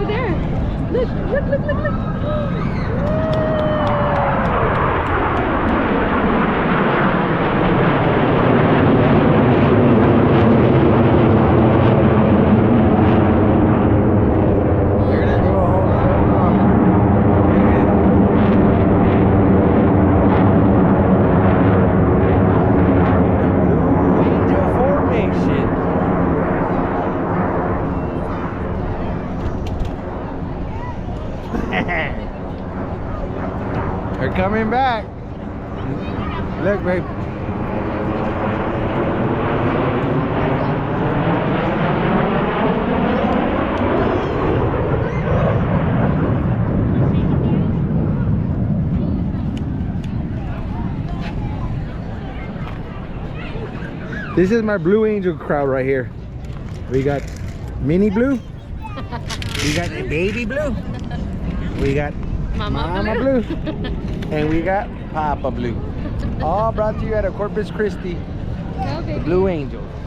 over there. Look, look, look, look, look. They're coming back. Look, babe. This is my Blue Angel crowd right here. We got Mini Blue. We got Baby Blue. We got Mama Blue. And we got Papa Blue. All brought to you out of Corpus Christi. No, The baby. Blue Angels.